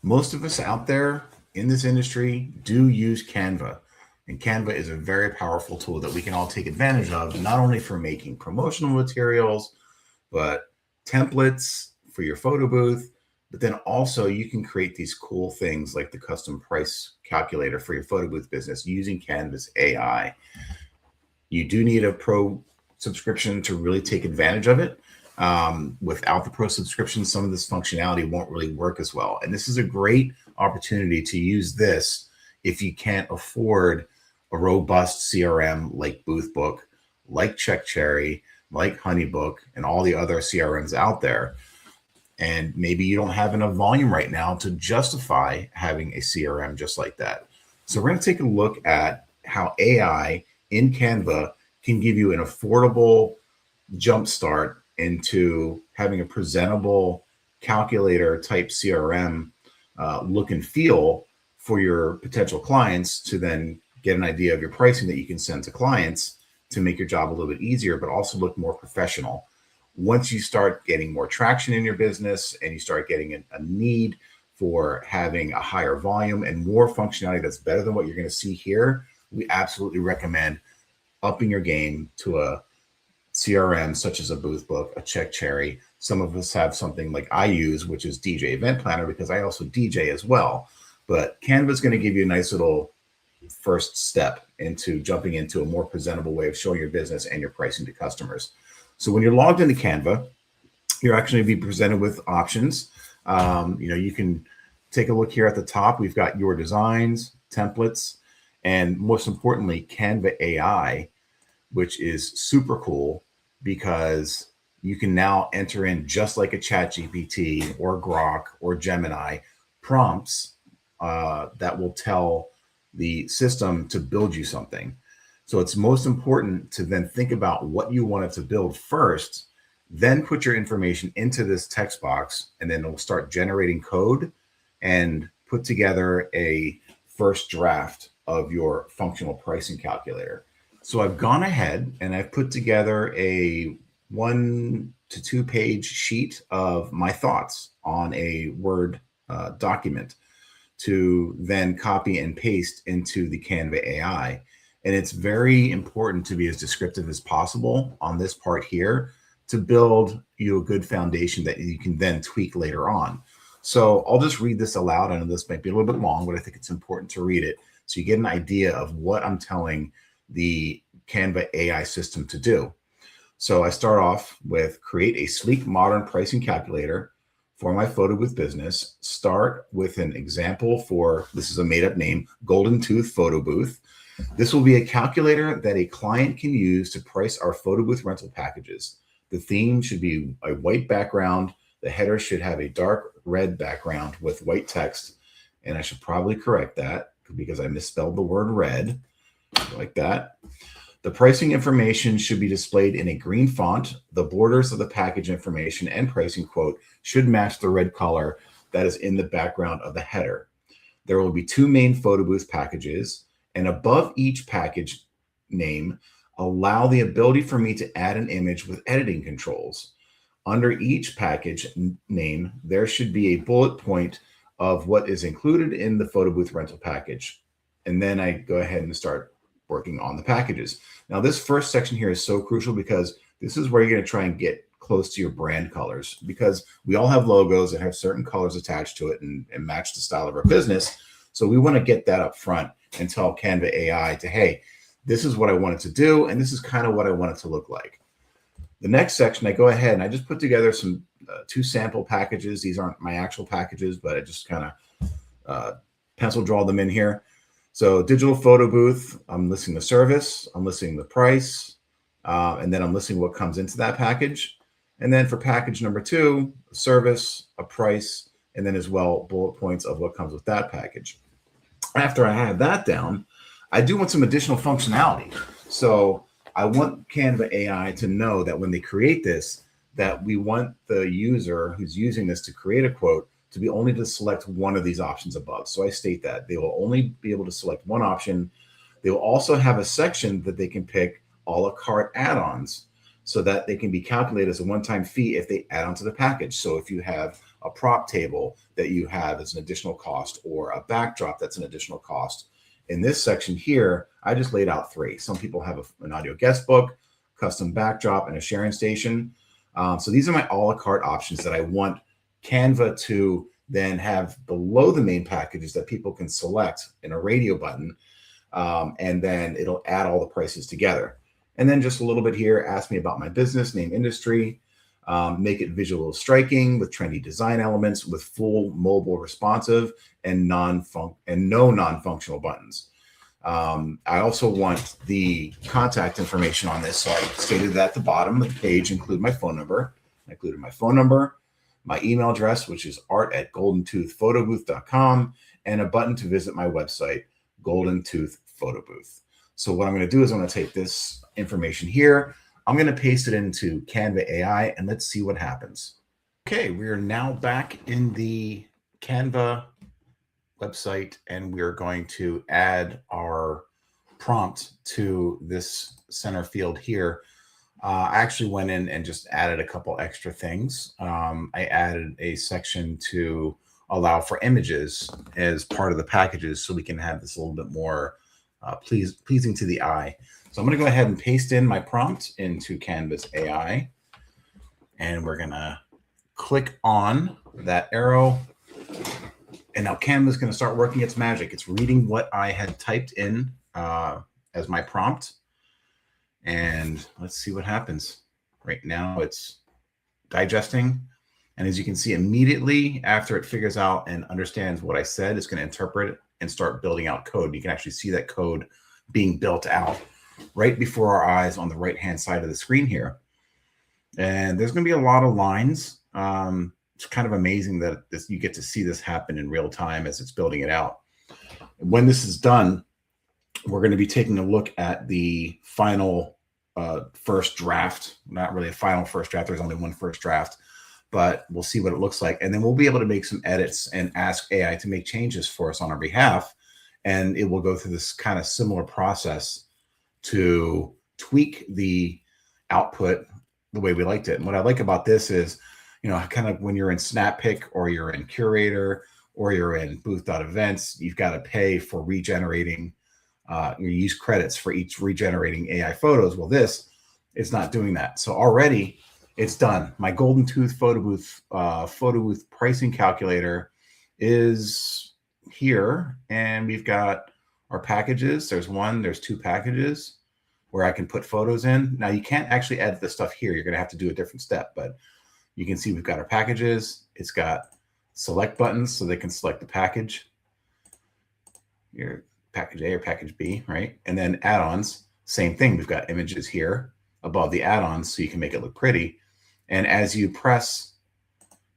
Most of us out there in this industry do use Canva. And Canva is a very powerful tool that we can all take advantage of, not only for making promotional materials, but templates for your photo booth. But then also you can create these cool things like the custom price calculator for your photo booth business using Canva's AI. You do need a pro subscription to really take advantage of it. Without the pro subscription, some of this functionality won't really work as well. And this is a great opportunity to use this if you can't afford a robust CRM like Boothbook, like CheckCherry, like Honeybook, and all the other CRMs out there. And maybe you don't have enough volume right now to justify having a CRM just like that. So we're going to take a look at how AI in Canva can give you an affordable jumpstart into having a presentable calculator type CRM look and feel for your potential clients, to then get an idea of your pricing that you can send to clients to make your job a little bit easier, but also look more professional. Once you start getting more traction in your business and you start getting a need for having a higher volume and more functionality that's better than what you're going to see here, we absolutely recommend upping your game to a CRM such as a Boothbook, a CheckCherry. Some of us have something like I use, which is DJ Event Planner, because I also DJ as well. But Canva is going to give you a nice little first step into jumping into a more presentable way of showing your business and your pricing to customers. So when you're logged into Canva, you're actually going to be presented with options. You can take a look here at the top. We've got your designs, templates, and most importantly, Canva AI, which is super cool because you can now enter in, just like a ChatGPT or Grok or Gemini, prompts that will tell the system to build you something. So it's most important to then think about what you want it to build first, then put your information into this text box, and then it'll start generating code and put together a first draft of your functional pricing calculator. So I've gone ahead and I've put together a 1 to 2 page sheet of my thoughts on a Word document to then copy and paste into the Canva AI. And it's very important to be as descriptive as possible on this part here to build you a good foundation that you can then tweak later on. So I'll just read this aloud. I know this might be a little bit long, but I think it's important to read it so you get an idea of what I'm telling the Canva AI system to do. So I start off with create a sleek, modern pricing calculator for my photo booth business. Start with an example for, this is a made up name, Golden Tooth Photo Booth. This will be a calculator that a client can use to price our photo booth rental packages. The theme should be a white background. The header should have a dark red background with white text. And I should probably correct that because I misspelled the word red, like that. The pricing information should be displayed in a green font. The borders of the package information and pricing quote should match the red color that is in the background of the header. There will be 2 main photo booth packages, and above each package name, allow the ability for me to add an image with editing controls. Under each package name, there should be a bullet point of what is included in the photo booth rental package. And then I go ahead and start working on the packages. Now, this first section here is so crucial because this is where you're going to try and get close to your brand colors, because we all have logos that have certain colors attached to it and match the style of our business. So we want to get that up front and tell Canva AI to, hey, this is what I want it to do, and this is kind of what I want it to look like. The next section, I go ahead and I just put together some 2 sample packages. These aren't my actual packages, but I just kind of pencil draw them in here. So digital photo booth, I'm listing the service, I'm listing the price, and then I'm listing what comes into that package. And then for package number 2, a service, a price, and then as well bullet points of what comes with that package. After I have that down, I do want some additional functionality. So I want Canva AI to know that when they create this, that we want the user who's using this to create a quote to be only to select one of these options above. So I state that they will only be able to select one option. They will also have a section that they can pick a la carte add-ons so that they can be calculated as a one-time fee if they add onto the package. So if you have a prop table that you have as an additional cost, or a backdrop that's an additional cost. In this section here, I just laid out 3. Some people have an audio guest book, custom backdrop, and a sharing station. So these are my a la carte options that I want Canva to then have below the main packages that people can select in a radio button. And then it'll add all the prices together. And then just a little bit here, ask me about my business, name industry, make it visual striking with trendy design elements, with full mobile responsive and no non-functional buttons. I also want the contact information on this. So I stated that at the bottom of the page, include my phone number. I included my phone number, my email address, which is art@goldentoothphotobooth.com, and a button to visit my website, Golden Tooth Photo Booth. So what I'm going to do is I'm going to take this information here. I'm going to paste it into Canva AI, and let's see what happens. Okay, we are now back in the Canva website, and we're going to add our prompt to this center field here. I actually went in and just added a couple extra things. I added a section to allow for images as part of the packages, so we can have this a little bit more pleasing to the eye. So I'm going to go ahead and paste in my prompt into Canvas AI, and we're going to click on that arrow. And now Canva is going to start working its magic. It's reading what I had typed in as my prompt. And let's see what happens. Right now it's digesting. And as you can see, immediately after it figures out and understands what I said, it's going to interpret it and start building out code. You can actually see that code being built out right before our eyes on the right-hand side of the screen here. And there's going to be a lot of lines. It's kind of amazing that you get to see this happen in real time as it's building it out. When this is done, we're going to be taking a look at the final first draft. Not really a final first draft. There's only one first draft, but we'll see what it looks like. And then we'll be able to make some edits and ask AI to make changes for us on our behalf. And it will go through this kind of similar process to tweak the output the way we liked it. And what I like about this is, you know, kind of when you're in SnapPick or you're in Curator or you're in Booth.events, you've got to pay for regenerating. You use credits for each regenerating AI photos. Well, this is not doing that. So already it's done. My Golden Tooth Photo Booth pricing calculator is here, and we've got our packages. There's 2 packages where I can put photos in. Now you can't actually edit the stuff here. You're going to have to do a different step, but you can see we've got our packages. It's got select buttons so they can select the package. Your package A or package B, right? And then add-ons, same thing. We've got images here above the add-ons so you can make it look pretty. And as you press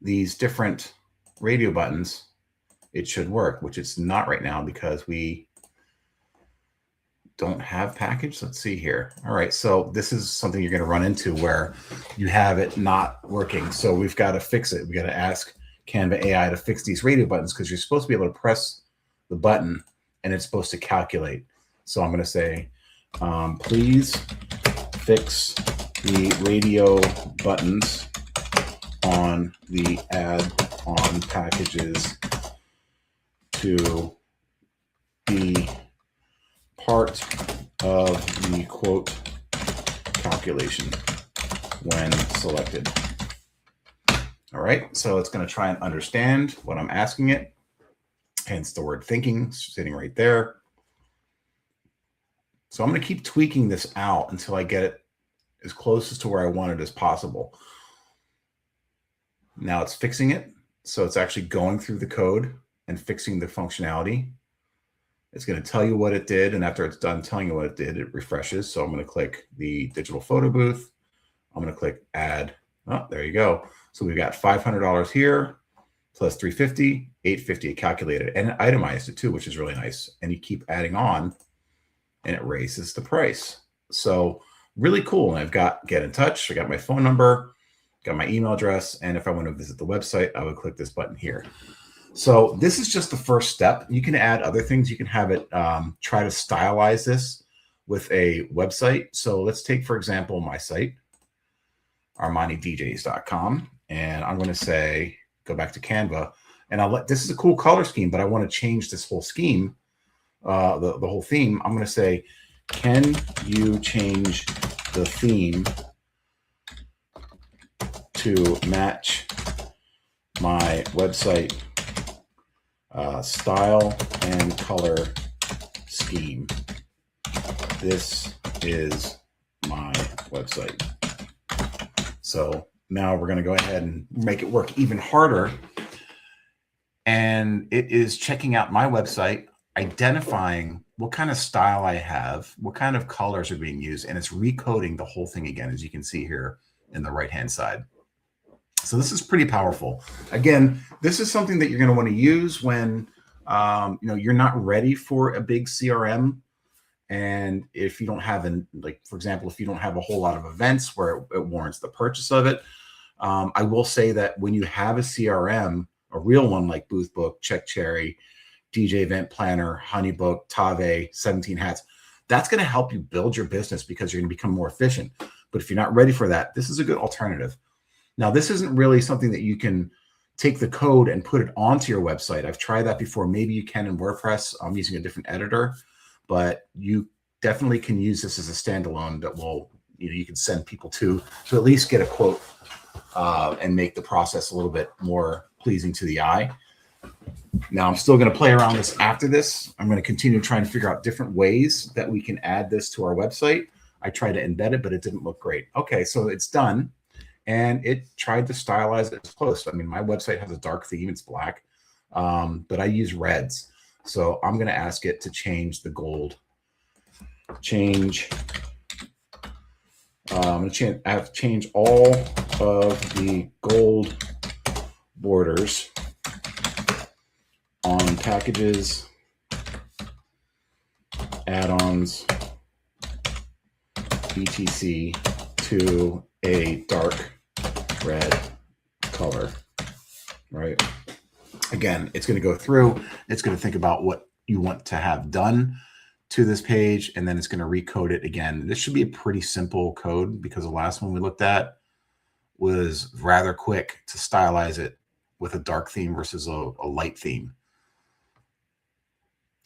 these different radio buttons, it should work, which it's not right now because we don't have package. Let's see here. All right, so this is something you're going to run into where you have it not working. So we've got to fix it. We got to ask Canva AI to fix these radio buttons because you're supposed to be able to press the button and it's supposed to calculate. So I'm going to say, please fix the radio buttons on the add-on packages to be part of the quote calculation when selected. All right, so it's going to try and understand what I'm asking it. Hence the word thinking sitting right there. So I'm going to keep tweaking this out until I get it as close to where I want it as possible. Now it's fixing it. So it's actually going through the code and fixing the functionality. It's going to tell you what it did. And after it's done telling you what it did, it refreshes. So I'm going to click the digital photo booth. I'm going to click add. Oh, there you go. So we've got $500 here plus $350, $850 calculated, and it itemized it too, which is really nice. And you keep adding on and it raises the price. So really cool. And I've got get in touch. I got my phone number, got my email address. And if I want to visit the website, I would click this button here. So this is just the first step. You can add other things. You can have it try to stylize this with a website. So let's take, for example, my site, ArmaniDJs.com. And I'm going to say, go back to Canva, and this is a cool color scheme, but I want to change this whole scheme, the whole theme. I'm going to say, can you change the theme to match my website style and color scheme? This is my website. So now we're going to go ahead and make it work even harder. And it is checking out my website, identifying what kind of style I have, what kind of colors are being used, and it's recoding the whole thing again, as you can see here in the right-hand side. So this is pretty powerful. Again, this is something that you're going to want to use when you're not ready for a big CRM. And if you don't have, for example, if you don't have a whole lot of events where it warrants the purchase of it, I will say that when you have a CRM, a real one like Boothbook, CheckCherry, DJ Event Planner, Honeybook, Tave, 17 Hats, that's going to help you build your business because you're going to become more efficient. But if you're not ready for that, this is a good alternative. Now, this isn't really something that you can take the code and put it onto your website. I've tried that before. Maybe you can in WordPress. I'm using a different editor, but you definitely can use this as a standalone that will, you can send people to at least get a quote and make the process a little bit more pleasing to the eye. Now, I'm still going to play around this after this. I'm going to continue trying to figure out different ways that we can add this to our website. I tried to embed it, but it didn't look great. Okay, so it's done. And it tried to stylize it as close. I mean, my website has a dark theme. It's black, but I use reds. So I'm going to ask it to change the gold. I have to change all of the gold borders on packages, add-ons, etc. to a dark red color, right? Again, it's going to go through, it's going to think about what you want to have done to this page, and then it's going to recode it again. This should be a pretty simple code because the last one we looked at was rather quick to stylize it with a dark theme versus a light theme.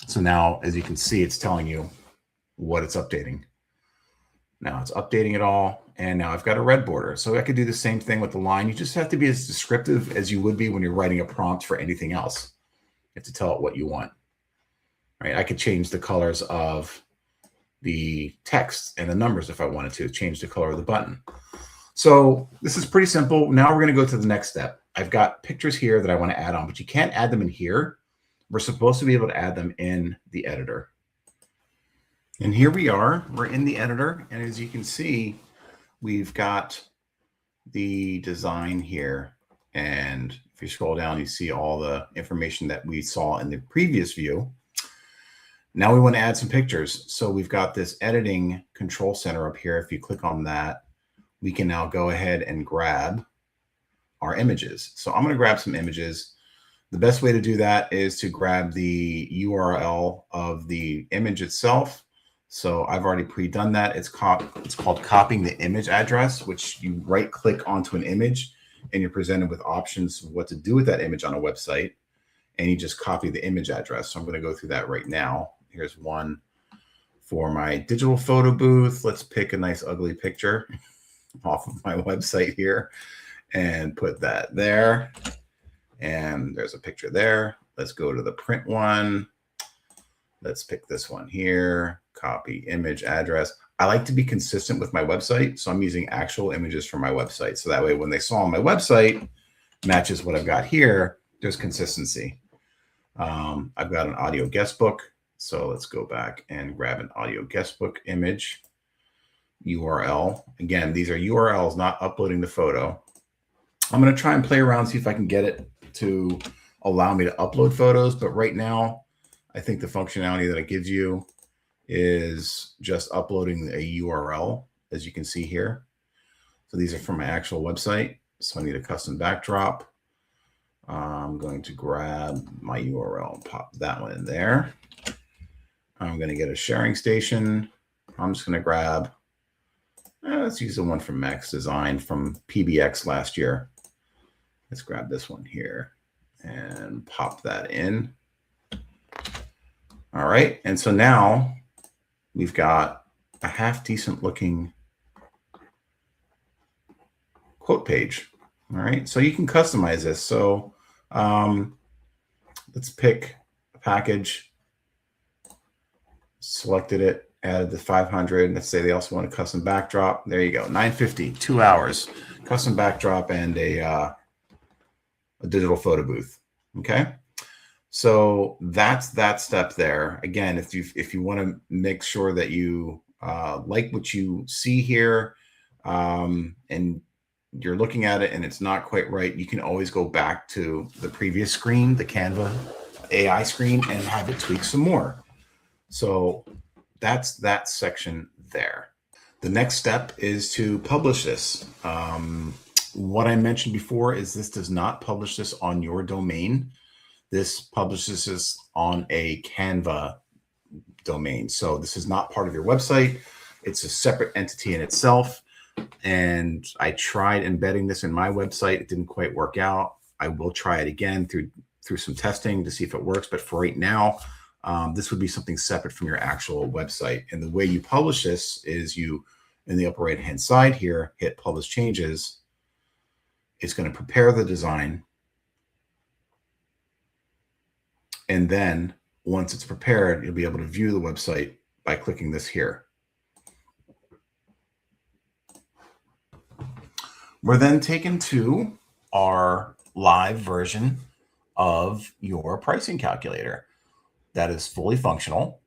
So now, as you can see, it's telling you what it's updating. Now it's updating it all. And now I've got a red border. So I could do the same thing with the line. You just have to be as descriptive as you would be when you're writing a prompt for anything else. You have to tell it what you want. Right? I could change the colors of the text and the numbers if I wanted to, change the color of the button. So this is pretty simple. Now we're going to go to the next step. I've got pictures here that I want to add on, but you can't add them in here. We're supposed to be able to add them in the editor. And here we are. We're in the editor. And as you can see, we've got the design here. And if you scroll down, you see all the information that we saw in the previous view. Now we want to add some pictures. So we've got this editing control center up here. If you click on that, we can now go ahead and grab our images. So I'm going to grab some images. The best way to do that is to grab the URL of the image itself. So I've already pre-done that. It's called copying the image address, which you right-click onto an image and you're presented with options of what to do with that image on a website. And you just copy the image address. So I'm going to go through that right now. Here's one for my digital photo booth. Let's pick a nice ugly picture off of my website here and put that there. And there's a picture there. Let's go to the print one. Let's pick this one here. Copy image address. I like to be consistent with my website. So I'm using actual images from my website. So that way, when they saw on my website matches what I've got here, there's consistency. I've got an audio guest book. So let's go back and grab an audio guest book image URL. Again, these are URLs, not uploading the photo. I'm going to try and play around, see if I can get it to allow me to upload photos. But right now, I think the functionality that it gives you is just uploading a URL, as you can see here. So these are from my actual website. So I need a custom backdrop. I'm going to grab my URL and pop that one in there. I'm going to get a sharing station. I'm just going to grab, let's use the one from Max Design from PBX last year. let's grab this one here and pop that in. All right. And so now we've got a half decent looking quote page. All right. So you can customize this. So let's pick a package, selected it, added the 500. Let's say they also want a custom backdrop. There you go. $950, 2 hours, custom backdrop and a digital photo booth. Okay. So that's that step there. Again, if you want to make sure that you like what you see here, and you're looking at it and it's not quite right, you can always go back to the previous screen, the Canva AI screen, and have it tweak some more. So that's that section there. The next step is to publish this. What I mentioned before is this does not publish this on your domain. This publishes this on a Canva domain. So this is not part of your website. It's a separate entity in itself. And I tried embedding this in my website. It didn't quite work out. I will try it again through some testing to see if it works. But for right now, this would be something separate from your actual website. And the way you publish this is you, in the upper right-hand side here, hit Publish Changes. It's going to prepare the design. And then once it's prepared, you'll be able to view the website by clicking this here. We're then taken to our live version of your pricing calculator that is fully functional.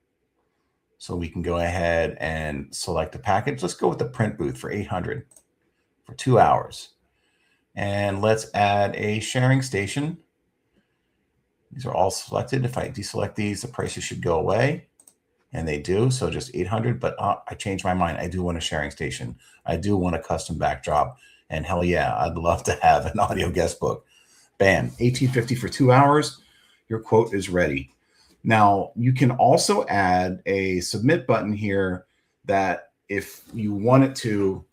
So we can go ahead and select a package. Let's go with the print booth for 800 for 2 hours. And let's add a sharing station. These are all selected. If I deselect these, the prices should go away, and they do. So just 800, but I changed my mind. I do want a sharing station. I do want a custom backdrop, and hell yeah, I'd love to have an audio guest book. Bam, 1850 for 2 hours. Your quote is ready. Now you can also add a submit button here that if you want it to,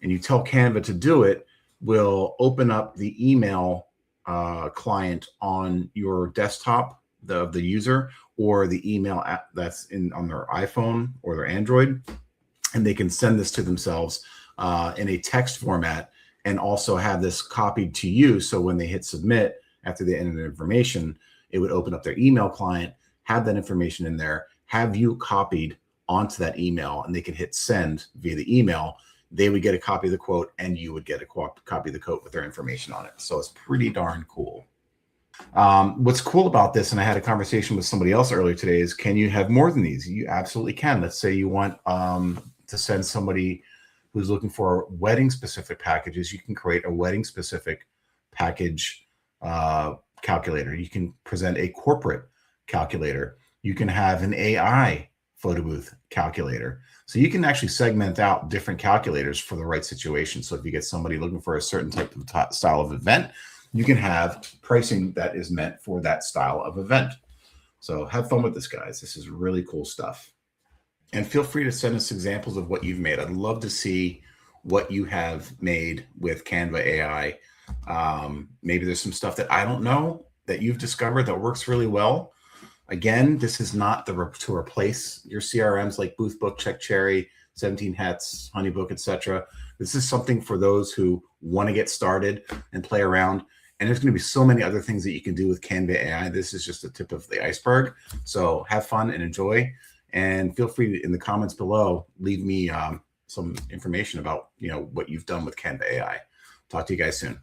and you tell Canva to do it, will open up the email client on your desktop of the user, or the email app that's on their iPhone or their Android, and they can send this to themselves in a text format, and also have this copied to you. So when they hit submit after they enter the information, it would open up their email client, have that information in there, have you copied onto that email, and they can hit send via the email. They would get a copy of the quote, and you would get a copy of the quote with their information on it. So it's pretty darn cool. What's cool about this, and I had a conversation with somebody else earlier today, is can you have more than these? You absolutely can. Let's say you want to send somebody who's looking for wedding-specific packages. You can create a wedding-specific package calculator. You can present a corporate calculator. You can have an AI photo booth calculator. So you can actually segment out different calculators for the right situation. So if you get somebody looking for a certain type of style of event, you can have pricing that is meant for that style of event. So have fun with this, guys. This is really cool stuff. And feel free to send us examples of what you've made. I'd love to see what you have made with Canva AI. Maybe there's some stuff that I don't know that you've discovered that works really well. Again, this is not to replace your CRMs like Boothbook, CheckCherry, 17 Hats, Honeybook, etc. This is something for those who want to get started and play around. And there's going to be so many other things that you can do with Canva AI. This is just the tip of the iceberg. So have fun and enjoy. And feel free to, in the comments below, leave me some information about what you've done with Canva AI. Talk to you guys soon.